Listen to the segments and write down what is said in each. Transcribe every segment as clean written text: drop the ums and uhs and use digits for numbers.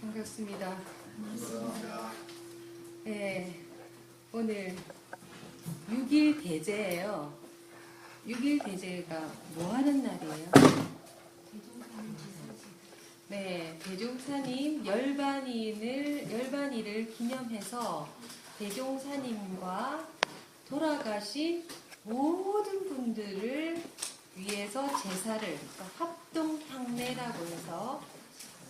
반갑습니다. 네, 오늘 6일 대제예요. 6일 대제가 뭐 하는 날이에요? 네, 대종사님 열반일을 기념해서 대종사님과 돌아가신 모든 분들을 위해서 제사를, 그러니까 합동향례라고 해서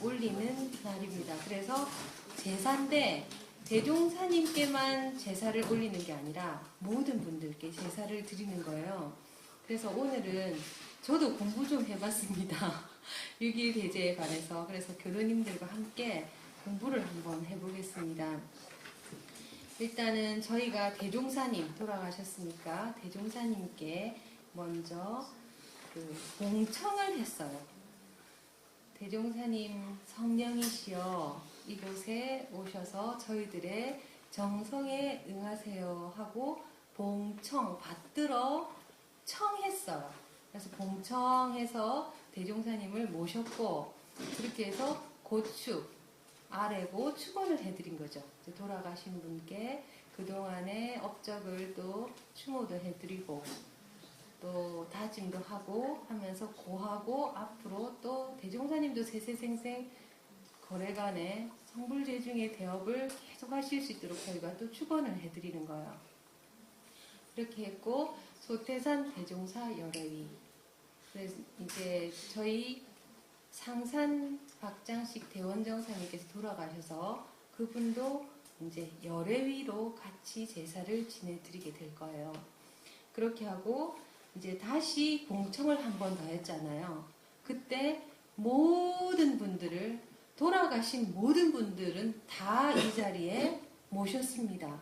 올리는 날입니다. 그래서 제사인데 대종사님께만 제사를 올리는 게 아니라 모든 분들께 제사를 드리는 거예요. 그래서 오늘은 저도 공부 좀 해봤습니다. 6일 대제에 관해서. 그래서 교도님들과 함께 공부를 한번 해보겠습니다. 일단은 저희가 대종사님 돌아가셨으니까 대종사님께 먼저 봉청을 했어요. 대종사님 성령이시여 이곳에 오셔서 저희들의 정성에 응하세요 하고 봉청 받들어 청했어요. 그래서 봉청해서 대종사님을 모셨고 그렇게 해서 고축 아래고 축원을 해드린 거죠. 돌아가신 분께 그동안의 업적을 또 추모도 해드리고 또 다짐도 하고 하면서 고하고 앞으로 또 대종사님도 세세생생 거래간의 성불제중의 대업을 계속 하실 수 있도록 저희가 또 축원을 해드리는 거예요. 이렇게 했고 소태산 대종사 열애위. 그래서 이제 저희 상산 박장식 대원정사님께서 돌아가셔서 그분도 이제 열애위로 같이 제사를 지내드리게 될 거예요. 그렇게 하고 이제 다시 봉청을 한 번 더 했잖아요. 그때 모든 분들을 돌아가신 모든 분들은 다 이 자리에 모셨습니다.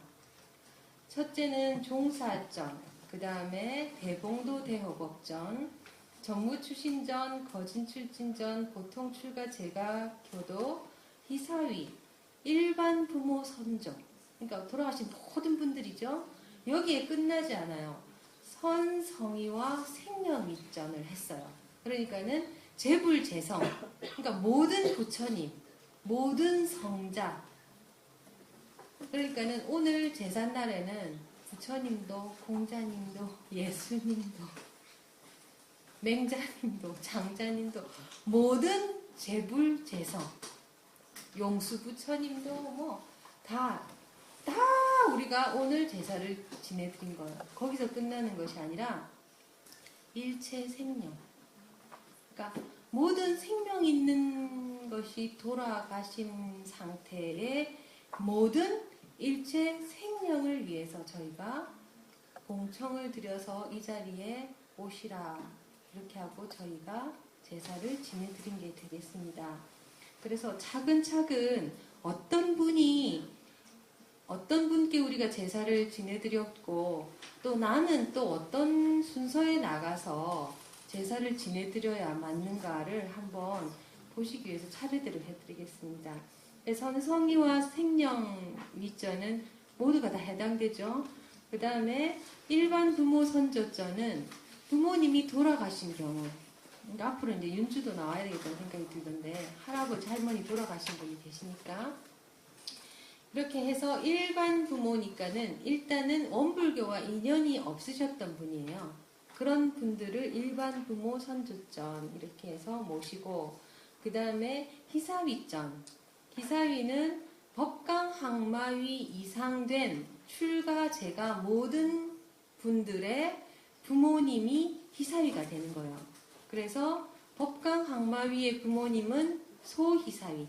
첫째는 종사전, 그 다음에 대봉도 대호법전, 전무추신전, 거진출진전, 보통출가 제가교도, 희사위, 일반 부모 선조. 그러니까 돌아가신 모든 분들이죠. 여기에 끝나지 않아요. 선성의와 생명위전을 했어요. 그러니까는 제불제성, 그러니까 모든 부처님, 모든 성자. 그러니까는 오늘 제삿날에는 부처님도, 공자님도, 예수님도, 맹자님도, 장자님도 모든 제불제성, 용수부처님도 뭐 다 우리가 오늘 제사를 지내드린 거예요. 거기서 끝나는 것이 아니라 일체 생명. 그러니까 모든 생명 있는 것이 돌아가신 상태의 모든 일체 생명을 위해서 저희가 봉청을 드려서 이 자리에 오시라. 이렇게 하고 저희가 제사를 지내드린 게 되겠습니다. 그래서 차근차근 어떤 분께 우리가 제사를 지내드렸고 또 나는 또 어떤 순서에 나가서 제사를 지내드려야 맞는가를 한번 보시기 위해서 차례대로 해드리겠습니다. 선성의와 생명위전은 모두가 다 해당되죠. 그 다음에 일반 부모 선조전은 부모님이 돌아가신 경우, 그러니까 앞으로 이제 윤주도 나와야 되겠다는 생각이 들던데 할아버지 할머니 돌아가신 분이 계시니까 이렇게 해서 일반 부모니까는 일단은 원불교와 인연이 없으셨던 분이에요. 그런 분들을 일반 부모 선조전 이렇게 해서 모시고 그 다음에 희사위전. 희사위는 법강 항마위 이상된 출가 제가 모든 분들의 부모님이 희사위가 되는 거예요. 그래서 법강 항마위의 부모님은 소희사위,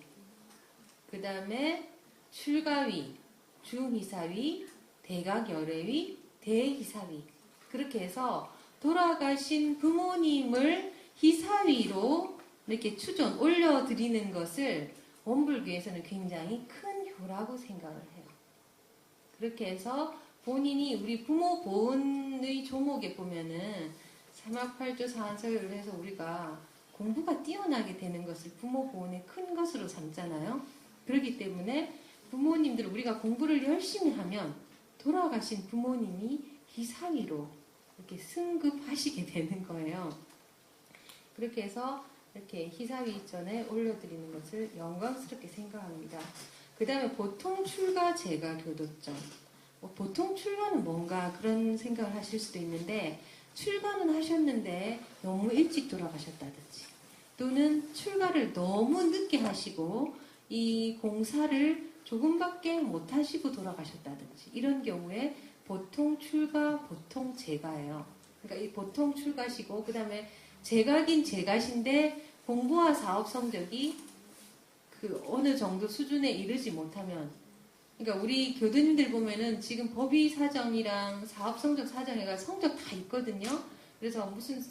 그 다음에 출가위, 중희사위, 대각열애위, 대희사위. 그렇게 해서 돌아가신 부모님을 희사위로 이렇게 추존 올려드리는 것을 원불교에서는 굉장히 큰 효라고 생각을 해요. 그렇게 해서 본인이 우리 부모 보은의 조목에 보면은 삼학팔조 사한서열을 해서 우리가 공부가 뛰어나게 되는 것을 부모 보은의 큰 것으로 삼잖아요. 그렇기 때문에 부모님들 우리가 공부를 열심히 하면 돌아가신 부모님이 희사위로 이렇게 승급하시게 되는 거예요. 그렇게 해서 이렇게 희사위전에 올려드리는 것을 영광스럽게 생각합니다. 그 다음에 보통 출가 제가 교도점. 보통 출가는 뭔가 그런 생각을 하실 수도 있는데, 출가는 하셨는데 너무 일찍 돌아가셨다든지, 또는 출가를 너무 늦게 하시고 이 공사를 조금밖에 못 하시고 돌아가셨다든지, 이런 경우에 보통 출가, 보통 재가예요. 그러니까 이 보통 출가시고, 그 다음에 재가긴 재가신데 공부와 사업 성적이 그 어느 정도 수준에 이르지 못하면, 그러니까 우리 교수님들 보면은 지금 법의 사정이랑 사업 성적 사정에가 성적 다 있거든요. 그래서 무슨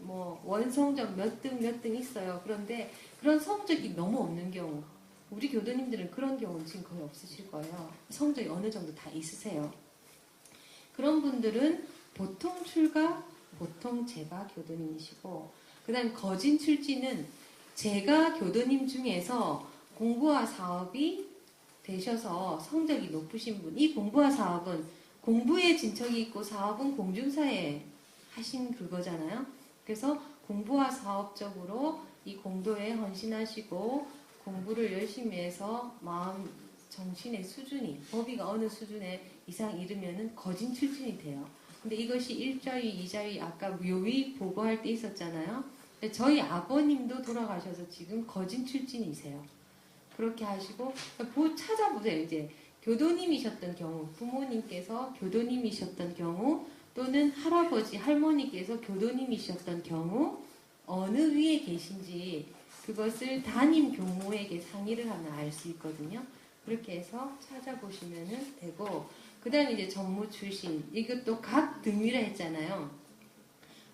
원 성적 몇 등 있어요. 그런데 그런 성적이 너무 없는 경우, 우리 교수님들은 그런 경우는 지금 거의 없으실 거예요. 성적이 어느 정도 다 있으세요. 그런 분들은 보통 출가, 보통 재가 교도님이시고, 그 다음 거진 출지는 재가 교도님 중에서 공부와 사업이 되셔서 성적이 높으신 분, 이 공부와 사업은 공부에 진척이 있고 사업은 공중사에 하신 그거잖아요. 그래서 공부와 사업적으로 이 공도에 헌신하시고 공부를 열심히 해서 마음, 정신의 수준이, 법의가 어느 수준에 이상 이르면은 거진 출진이 돼요. 근데 이것이 1자위, 2자위, 아까 묘위 보고할 때 있었잖아요. 근데 저희 아버님도 돌아가셔서 지금 거진 출진이세요. 그렇게 하시고, 찾아보세요. 이제 교도님이셨던 경우, 부모님께서 교도님이셨던 경우, 또는 할아버지, 할머니께서 교도님이셨던 경우, 어느 위에 계신지 그것을 담임 교무에게 상의를 하면 알 수 있거든요. 그렇게 해서 찾아보시면 되고, 그 다음에 이제 전무 출신, 이것도 각 등위라 했잖아요.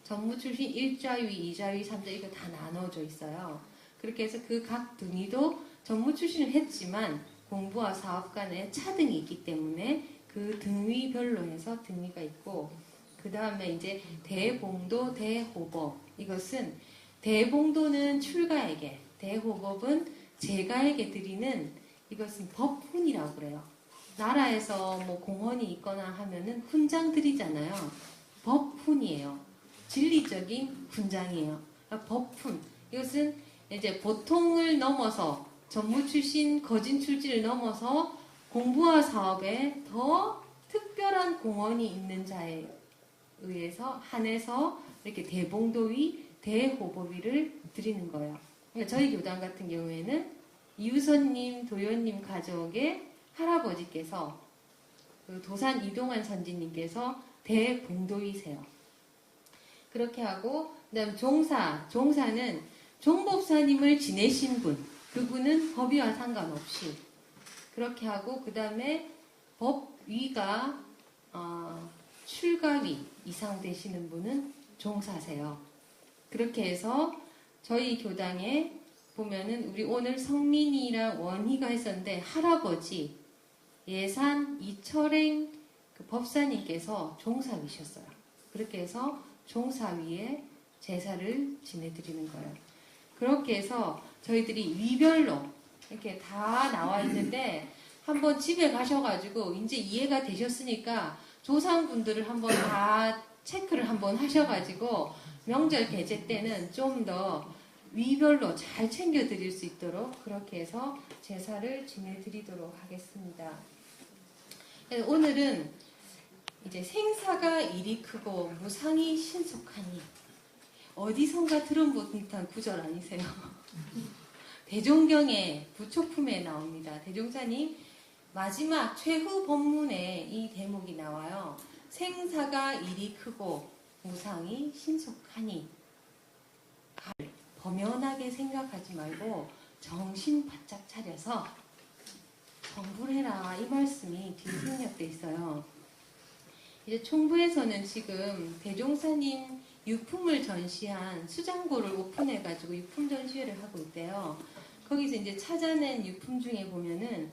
전무 출신 1자위, 2자위, 3자위 이거 다 나눠져 있어요. 그렇게 해서 그 각 등위도 전무 출신을 했지만 공부와 사업 간에 차등이 있기 때문에 그 등위별로 해서 등위가 있고, 그 다음에 이제 대봉도, 대호법. 이것은 대봉도는 출가에게, 대호법은 재가에게 드리는, 이것은 법훈이라고 그래요. 나라에서 뭐 공헌이 있거나 하면은 훈장 드리잖아요. 법훈이에요. 진리적인 훈장이에요. 그러니까 법훈. 이것은 이제 보통을 넘어서 전무 출신, 거진 출지를 넘어서 공부와 사업에 더 특별한 공헌이 있는 자에 의해서 한해서 이렇게 대봉도위, 대호법위를 드리는 거예요. 그러니까 저희 교단 같은 경우에는 이유선님, 도연님 가족의 할아버지께서 그 도산 이동환 선지님께서 대봉도위세요. 그렇게 하고, 그다음 종사는 종법사님을 지내신 분, 그분은 법위와 상관없이 그렇게 하고, 그 다음에 법위가 출가위 이상 되시는 분은 종사세요. 그렇게 해서 저희 교당에 보면은 우리 오늘 성민이랑 원희가 했었는데, 할아버지 예산 이철행 그 법사님께서 종사위셨어요. 그렇게 해서 종사위에 제사를 지내드리는 거예요. 그렇게 해서 저희들이 위별로 이렇게 다 나와 있는데, 한번 집에 가셔가지고 이제 이해가 되셨으니까 조상분들을 한번 다 체크를 한번 하셔가지고 명절 배제 때는 좀 더 위별로 잘 챙겨드릴 수 있도록 그렇게 해서 제사를 지내드리도록 하겠습니다. 오늘은 이제 생사가 일이 크고 무상이 신속하니, 어디선가 들은 듯한 구절 아니세요? 대종경의 부초품에 나옵니다. 대종사님 마지막 최후 법문에 이 대목이 나와요. 생사가 일이 크고 무상이 신속하니, 범연하게 생각하지 말고 정신 바짝 차려서 공부를 해라, 이 말씀이 뒤에 생략돼 있어요. 이제 총부에서는 지금 대종사님 유품을 전시한 수장고를 오픈해가지고 유품 전시회를 하고 있대요. 거기서 이제 찾아낸 유품 중에 보면은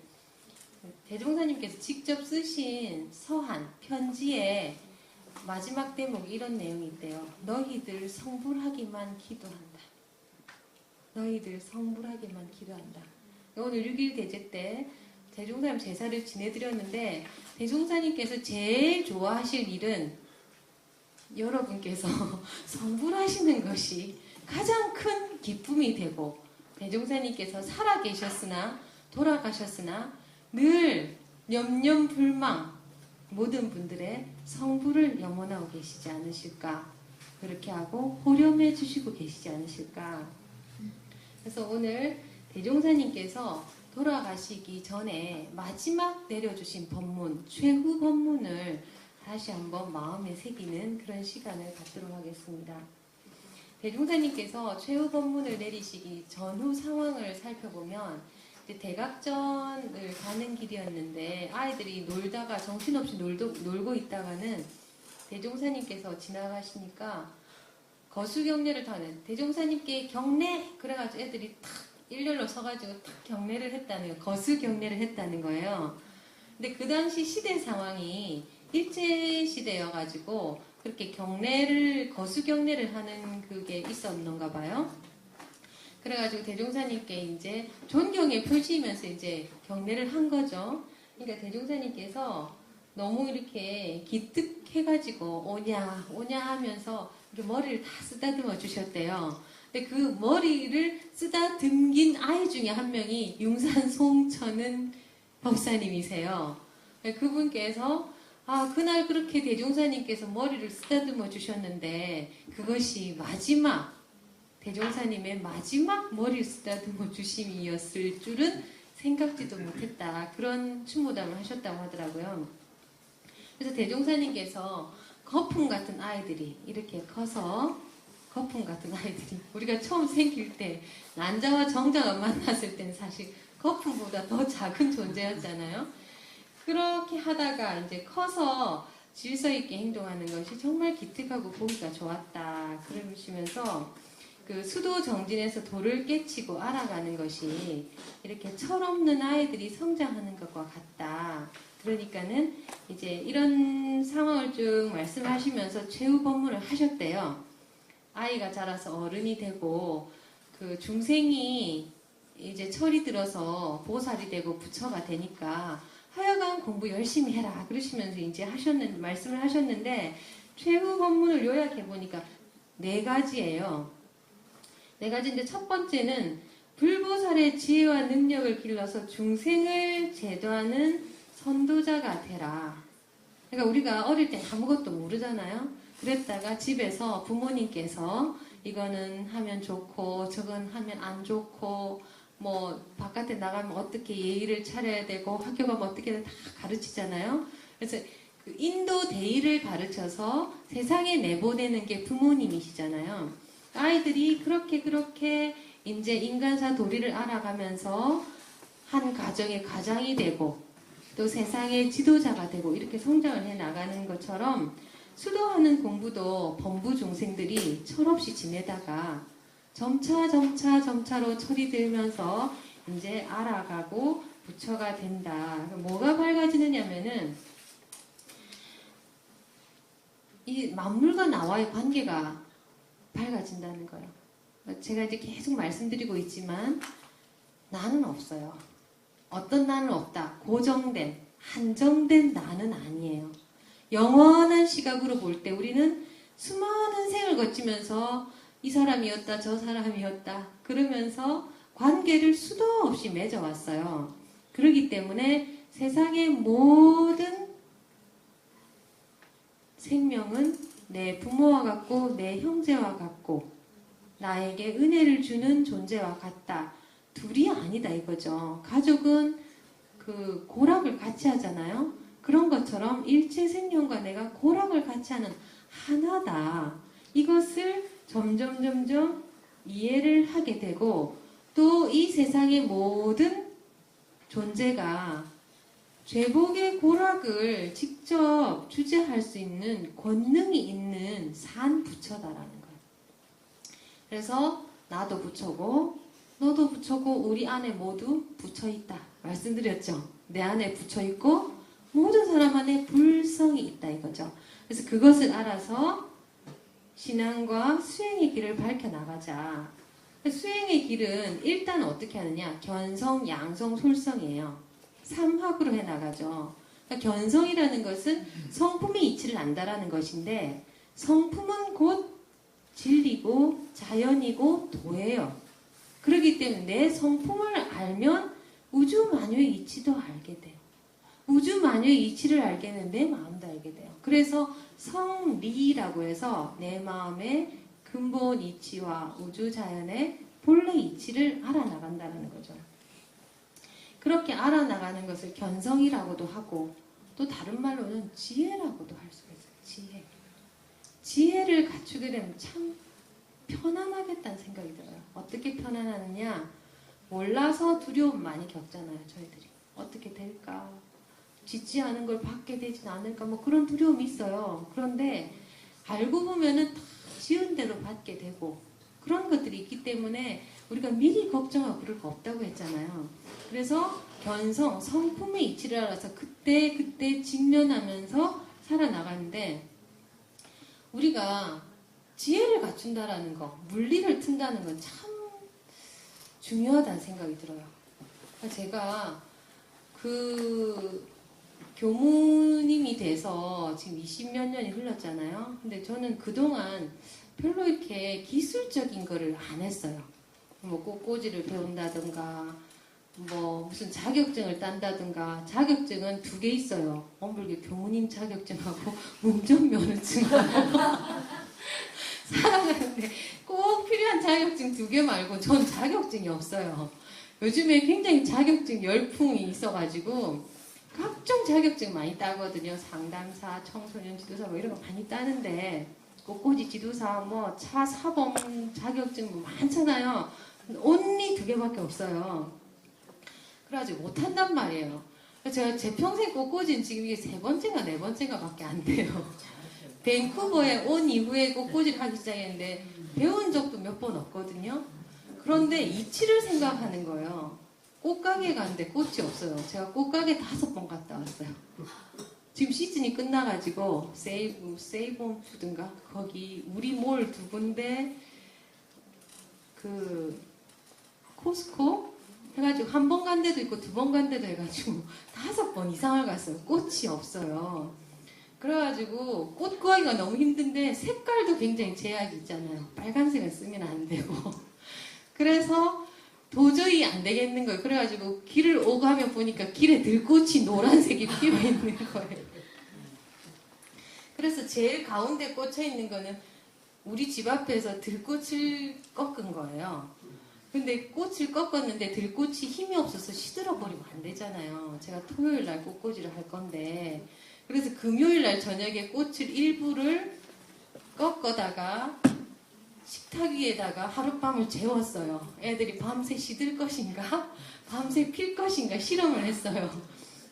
대종사님께서 직접 쓰신 서한 편지에 마지막 대목에 이런 내용이 있대요. 너희들 성불하기만 기도한다. 너희들 성불하기만 기도한다. 오늘 6일 대제 때 대종사님 제사를 지내드렸는데, 대종사님께서 제일 좋아하실 일은 여러분께서 성불하시는 것이 가장 큰 기쁨이 되고 대종사님께서 살아계셨으나 돌아가셨으나 늘 염려불망 모든 분들의 성부를 염원하고 계시지 않으실까, 그렇게 하고 호렴해 주시고 계시지 않으실까. 그래서 오늘 대종사님께서 돌아가시기 전에 마지막 내려주신 법문, 최후 법문을 다시 한번 마음에 새기는 그런 시간을 갖도록 하겠습니다. 대종사님께서 최후 법문을 내리시기 전후 상황을 살펴보면 대각전을 가는 길이었는데 아이들이 놀다가 정신없이 놀고 있다가는 대종사님께서 지나가시니까 거수경례를 타는, 대종사님께 경례! 그래가지고 애들이 탁 일렬로 서가지고 탁 경례를 했다는 거예요. 거수경례를 했다는 거예요. 근데 그 당시 시대 상황이 일제시대여가지고 그렇게 경례를, 거수경례를 하는 그게 있었는가 봐요. 그래가지고 대종사님께 이제 존경에 펼치면서 이제 경례를 한 거죠. 그러니까 대종사님께서 너무 이렇게 기특해가지고 오냐 하면서 이렇게 머리를 다 쓰다듬어 주셨대요. 근데 그 머리를 쓰다듬긴 아이 중에 한 명이 융산 송천은 법사님이세요. 그분께서 그날 그렇게 대종사님께서 머리를 쓰다듬어 주셨는데 그것이 마지막 대종사님의 마지막 머리를 쓰다듬어 주심이었을 줄은 생각지도 못했다. 그런 충고담을 하셨다고 하더라고요. 그래서 대종사님께서 거품 같은 아이들이 이렇게 커서, 거품 같은 아이들이 우리가 처음 생길 때 난자와 정자가 만났을 때는 사실 거품보다 더 작은 존재였잖아요. 그렇게 하다가 이제 커서 질서 있게 행동하는 것이 정말 기특하고 보기가 좋았다. 그러시면서 그 수도 정진에서 돌을 깨치고 알아가는 것이 이렇게 철없는 아이들이 성장하는 것과 같다. 그러니까는 이제 이런 상황을 쭉 말씀하시면서 최후 법문을 하셨대요. 아이가 자라서 어른이 되고 그 중생이 이제 철이 들어서 보살이 되고 부처가 되니까 하여간 공부 열심히 해라 그러시면서 이제 말씀을 하셨는데 최후 법문을 요약해 보니까 4가지예요. 4가지인데 첫 번째는 불보살의 지혜와 능력을 길러서 중생을 제도하는 선도자가 되라. 그러니까 우리가 어릴 때 아무것도 모르잖아요. 그랬다가 집에서 부모님께서 이거는 하면 좋고 저건 하면 안 좋고 뭐 바깥에 나가면 어떻게 예의를 차려야 되고 학교 가면 어떻게 다 가르치잖아요. 그래서 그 인도 대의를 가르쳐서 세상에 내보내는 게 부모님이시잖아요. 아이들이 그렇게 이제 인간사 도리를 알아가면서 한 가정의 가장이 되고 또 세상의 지도자가 되고 이렇게 성장을 해 나가는 것처럼 수도하는 공부도 범부 중생들이 철없이 지내다가 점차로 철이 들면서 이제 알아가고 부처가 된다. 뭐가 밝아지느냐면은 이 만물과 나와의 관계가 밝아진다는 거예요. 제가 이제 계속 말씀드리고 있지만 나는 없어요. 어떤 나는 없다. 고정된, 한정된 나는 아니에요. 영원한 시각으로 볼 때 우리는 수많은 생을 거치면서 이 사람이었다, 저 사람이었다 그러면서 관계를 수도 없이 맺어왔어요. 그렇기 때문에 세상의 모든 생명은 내 부모와 같고 내 형제와 같고 나에게 은혜를 주는 존재와 같다. 둘이 아니다 이거죠. 가족은 그 고락을 같이 하잖아요. 그런 것처럼 일체 생명과 내가 고락을 같이 하는 하나다. 이것을 점점 이해를 하게 되고 또 이 세상의 모든 존재가 죄복의 고락을 직접 주재할 수 있는 권능이 있는 산 부처다라는 거예요. 그래서 나도 부처고 너도 부처고 우리 안에 모두 부처 있다 말씀드렸죠. 내 안에 부처 있고 모든 사람 안에 불성이 있다 이거죠. 그래서 그것을 알아서 신앙과 수행의 길을 밝혀나가자. 수행의 길은 일단 어떻게 하느냐. 견성, 양성, 솔성이에요. 3학으로 해나가죠. 그러니까 견성이라는 것은 성품이 이치를 안다라는 것인데 성품은 곧 진리고 자연이고 도예요. 그렇기 때문에 내 성품을 알면 우주 만유의 이치도 알게 돼요. 우주 만유의 이치를 알게 되면 내 마음도 알게 돼요. 그래서 성리라고 해서 내 마음의 근본 이치와 우주 자연의 본래 이치를 알아나간다는 거죠. 그렇게 알아나가는 것을 견성이라고도 하고 또 다른 말로는 지혜라고도 할 수가 있어요. 지혜. 지혜를 갖추게 되면 참 편안하겠다는 생각이 들어요. 어떻게 편안하느냐? 몰라서 두려움 많이 겪잖아요. 저희들이. 어떻게 될까? 짓지 않은 걸 받게 되진 않을까? 뭐 그런 두려움이 있어요. 그런데 알고 보면은 다 지은 대로 받게 되고 그런 것들이 있기 때문에 우리가 미리 걱정하고 그럴 거 없다고 했잖아요. 그래서 견성, 성품의 이치를 알아서 그때 직면하면서 살아나가는데 우리가 지혜를 갖춘다라는 거, 물리를 튼다는 건 참 중요하다는 생각이 들어요. 제가 그 교무님이 돼서 지금 20몇 년이 흘렀잖아요. 근데 저는 그동안 별로 이렇게 기술적인 거를 안 했어요. 뭐 꽃꽂이를 배운다든가 뭐 무슨 자격증을 딴다든가. 자격증은 2개 있어요. 엄불교 교무님 자격증하고 운전면허증하고 살아가는데 꼭 필요한 자격증 2개 말고 전 자격증이 없어요. 요즘에 굉장히 자격증 열풍이 있어가지고 각종 자격증 많이 따거든요. 상담사, 청소년 지도사 뭐 이런 거 많이 따는데 꽃꽂이 지도사, 뭐 차 사범 자격증 뭐 많잖아요. only 2개밖에 없어요. 그래가지고 못한단 말이에요. 제가 제 평생 꽃꽂이는 지금 이게 3번째가 4번째가 밖에 안 돼요. 밴쿠버에 온 이후에 꽃꽂이를 하기 시작했는데 배운 적도 몇 번 없거든요. 그런데 이치를 생각하는 거예요. 꽃가게 갔는데 꽃이 없어요. 제가 꽃가게 5번 갔다 왔어요. 지금 시즌이 끝나가지고 세이본 푸드인가 거기 우리 몰 2군데 그 코스코 해가지고 1번 간 데도 있고 2번 간 데도 해가지고 5번 이상을 갔어요. 꽃이 없어요. 그래가지고 꽃 구하기가 너무 힘든데 색깔도 굉장히 제약이 있잖아요. 빨간색을 쓰면 안 되고 그래서 도저히 안 되겠는 거예요. 그래가지고 길을 오가면 보니까 길에 들꽃이 노란색이 피어 있는 거예요. 그래서 제일 가운데 꽂혀 있는 거는 우리 집 앞에서 들꽃을 꺾은 거예요. 근데 꽃을 꺾었는데 들꽃이 힘이 없어서 시들어버리면 안 되잖아요. 제가 토요일 날 꽃꽂이를 할 건데 그래서 금요일 날 저녁에 꽃을 일부를 꺾어다가 식탁 위에다가 하룻밤을 재웠어요. 애들이 밤새 시들 것인가? 밤새 필 것인가? 실험을 했어요.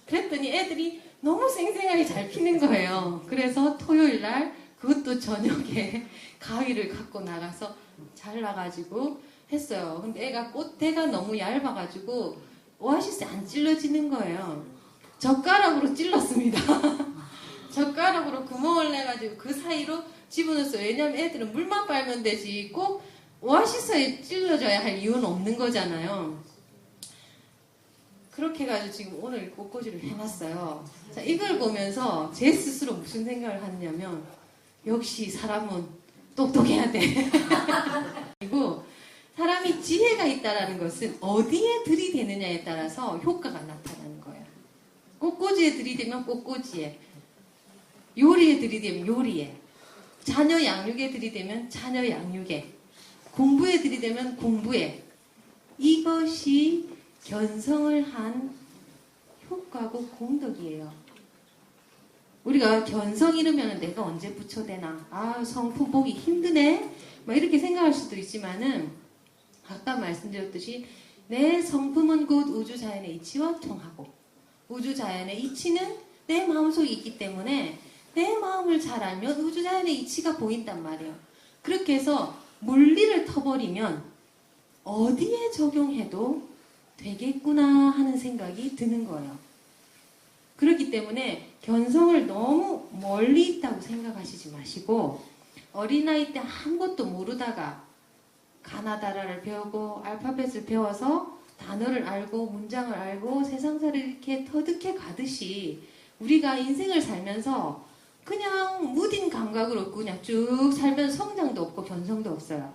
그랬더니 애들이 너무 생생하게 잘 피는 거예요. 그래서 토요일 날 그것도 저녁에 가위를 갖고 나가서 잘라가지고 했어요. 근데 애가 꽃대가 너무 얇아가지고 오아시스에 안 찔러지는 거예요. 젓가락으로 찔렀습니다. 젓가락으로 구멍을 내가지고 그 사이로 집어넣었어요. 왜냐면 애들은 물만 빨면 되지 꼭 오아시스에 찔러져야 할 이유는 없는 거잖아요. 그렇게 해가지고 지금 오늘 꽃꽂이를 해놨어요. 자, 이걸 보면서 제 스스로 무슨 생각을 하냐면 역시 사람은 똑똑해야 돼. 그리고 사람이 지혜가 있다는 것은 어디에 들이대느냐에 따라서 효과가 나타나는 거예요. 꽃꽂이에 들이대면 꽃꽂이에, 요리에 들이대면 요리에, 자녀 양육에 들이대면 자녀 양육에, 공부에 들이대면 공부에. 이것이 견성을 한 효과고 공덕이에요. 우리가 견성 이르면 내가 언제 부처되나, 아 성품 보기 힘드네 막 이렇게 생각할 수도 있지만은 아까 말씀드렸듯이 내 성품은 곧 우주자연의 이치와 통하고 우주자연의 이치는 내 마음속에 있기 때문에 내 마음을 잘 알면 우주자연의 이치가 보인단 말이에요. 그렇게 해서 물리를 터버리면 어디에 적용해도 되겠구나 하는 생각이 드는 거예요. 그렇기 때문에 견성을 너무 멀리 있다고 생각하시지 마시고 어린아이 때 아무것도 모르다가 가나다라를 배우고 알파벳을 배워서 단어를 알고 문장을 알고 세상사를 이렇게 터득해 가듯이 우리가 인생을 살면서 그냥 무딘 감각으로 그냥 쭉 살면 성장도 없고 견성도 없어요.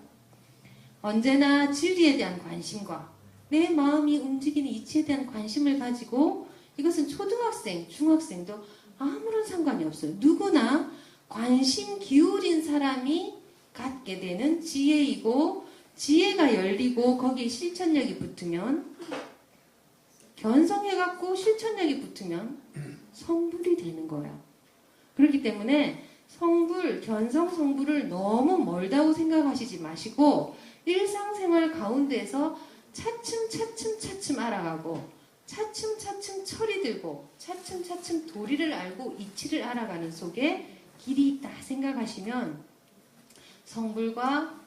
언제나 진리에 대한 관심과 내 마음이 움직이는 이치에 대한 관심을 가지고, 이것은 초등학생, 중학생도 아무런 상관이 없어요. 누구나 관심 기울인 사람이 갖게 되는 지혜이고, 지혜가 열리고 거기에 실천력이 붙으면, 견성해갖고 실천력이 붙으면 성불이 되는 거예요. 그렇기 때문에 성불, 견성 성불을 너무 멀다고 생각하시지 마시고, 일상생활 가운데에서 차츰 알아가고, 차츰 철이 들고, 차츰 도리를 알고 이치를 알아가는 속에 길이 있다 생각하시면 성불과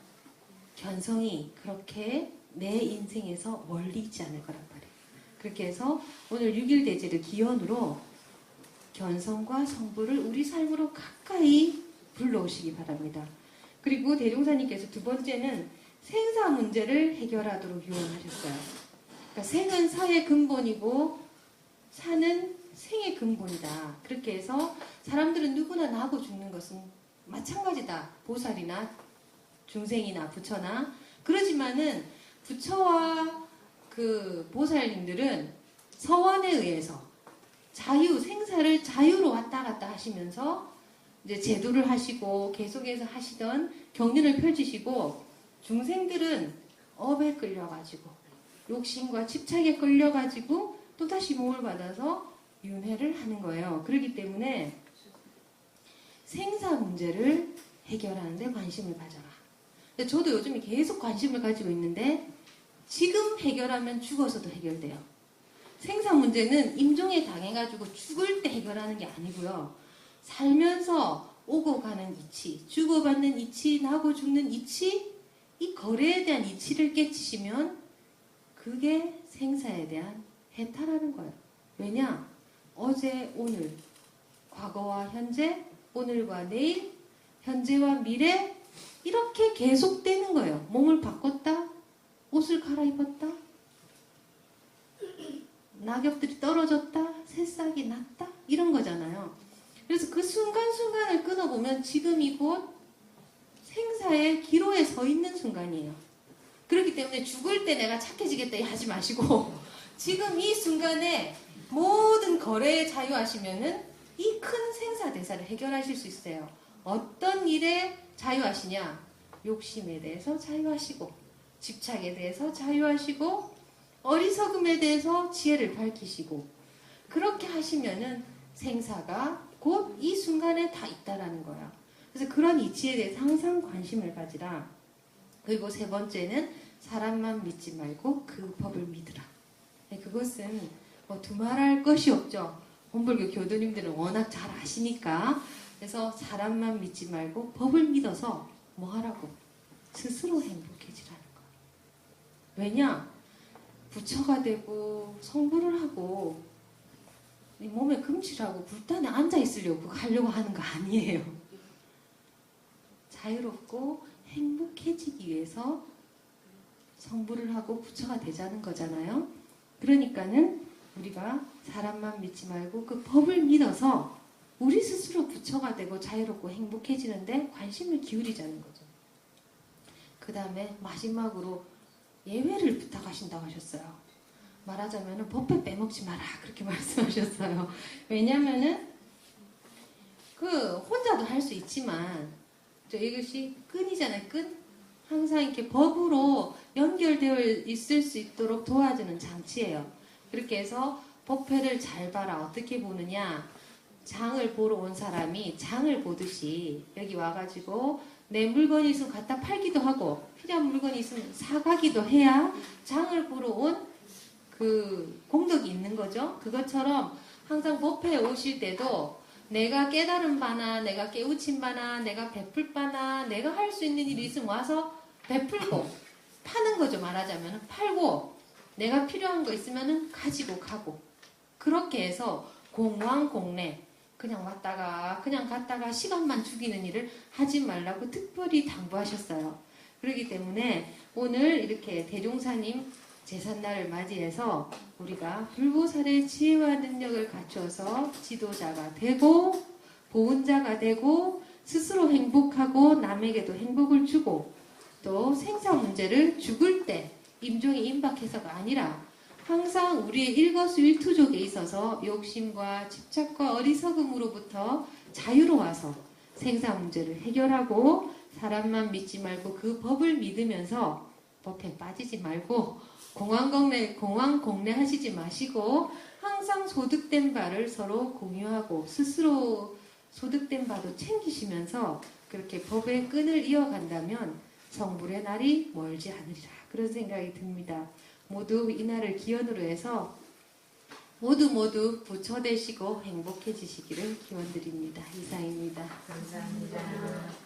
견성이 그렇게 내 인생에서 멀리 있지 않을 거란 말이에요. 그렇게 해서 오늘 6일 대제를 기원으로 견성과 성불을 우리 삶으로 가까이 불러오시기 바랍니다. 그리고 대종사님께서 두 번째는 생사 문제를 해결하도록 유언하셨어요. 그러니까 생은 사의 근본이고 사는 생의 근본이다. 그렇게 해서 사람들은 누구나 나고 죽는 것은 마찬가지다. 보살이나 중생이나 부처나. 그러지만은 부처와 그 보살님들은 서원에 의해서 생사를 자유로 왔다 갔다 하시면서 이제 제도를 하시고 계속해서 하시던 경륜을 펼치시고, 중생들은 업에 끌려가지고 욕심과 집착에 끌려가지고 또다시 몸을 받아서 윤회를 하는 거예요. 그렇기 때문에 생사 문제를 해결하는 데 관심을 가져라. 저도 요즘에 계속 관심을 가지고 있는데, 지금 해결하면 죽어서도 해결돼요. 생사 문제는 임종에 당해가지고 죽을 때 해결하는 게 아니고요. 살면서 오고 가는 이치, 주고받는 이치, 나고 죽는 이치, 이 거래에 대한 이치를 깨치시면 그게 생사에 대한 해탈하는 거예요. 왜냐? 어제, 오늘, 과거와 현재, 오늘과 내일, 현재와 미래, 이렇게 계속되는 거예요. 몸을 바꿨다, 옷을 갈아입었다, 낙엽들이 떨어졌다, 새싹이 났다, 이런 거잖아요. 그래서 그 순간순간을 끊어보면 지금이 곧 생사의 기로에 서 있는 순간이에요. 그렇기 때문에 죽을 때 내가 착해지겠다 하지 마시고, 지금 이 순간에 모든 거래에 자유하시면은 이 큰 생사대사를 해결하실 수 있어요. 어떤 일에 자유하시냐? 욕심에 대해서 자유하시고, 집착에 대해서 자유하시고, 어리석음에 대해서 지혜를 밝히시고, 그렇게 하시면은 생사가 곧 이 순간에 다 있다라는 거야. 그래서 그런 이치에 대해서 항상 관심을 가지라. 그리고 세 번째는 사람만 믿지 말고 그 법을 믿으라. 그것은 뭐 두말할 것이 없죠. 본불교 교도님들은 워낙 잘 아시니까. 그래서 사람만 믿지 말고 법을 믿어서 뭐 하라고? 스스로 행복해지라는 거야. 왜냐? 부처가 되고 성불을 하고 몸에 금칠하고 불단에 앉아있으려고 그거 하려고 하는 거 아니에요. 자유롭고 행복해지기 위해서 성불을 하고 부처가 되자는 거잖아요. 그러니까는 우리가 사람만 믿지 말고 그 법을 믿어서 우리 스스로 부처가 되고 자유롭고 행복해지는데 관심을 기울이자는 거죠. 그 다음에 마지막으로 예외를 부탁하신다고 하셨어요. 말하자면 법회 빼먹지 마라 그렇게 말씀하셨어요. 왜냐면은 그 혼자도 할 수 있지만 이것이 끈이잖아요. 끈. 항상 이렇게 법으로 연결되어 있을 수 있도록 도와주는 장치예요. 그렇게 해서 법회를 잘 봐라. 어떻게 보느냐? 장을 보러 온 사람이 장을 보듯이 여기 와가지고 내 물건이 있으면 갖다 팔기도 하고 필요한 물건이 있으면 사가기도 해야 장을 보러 온 그 공덕이 있는 거죠. 그것처럼 항상 법회에 오실 때도 내가 깨달은 바나 내가 깨우친 바나 내가 베풀 바나 내가 할 수 있는 일이 있으면 와서 베풀고 파는 거죠. 말하자면 팔고 내가 필요한 거 있으면 가지고 가고 그렇게 해서 공왕공내 그냥 왔다가 그냥 갔다가 시간만 죽이는 일을 하지 말라고 특별히 당부하셨어요. 그렇기 때문에 오늘 이렇게 대종사님 제삿날을 맞이해서 우리가 불보살의 지혜와 능력을 갖추어서 지도자가 되고 보은자가 되고 스스로 행복하고 남에게도 행복을 주고 또 생사 문제를 죽을 때 임종이 임박해서가 아니라 항상 우리의 일거수일투족에 있어서 욕심과 집착과 어리석음으로부터 자유로워서 생사 문제를 해결하고 사람만 믿지 말고 그 법을 믿으면서 법에 빠지지 말고 공황공래 하시지 마시고 항상 소득된 바를 서로 공유하고 스스로 소득된 바도 챙기시면서 그렇게 법의 끈을 이어간다면 성불의 날이 멀지 않으리라 그런 생각이 듭니다. 모두 이 날을 기원으로 해서 모두 부처되시고 행복해지시기를 기원드립니다. 이상입니다. 감사합니다.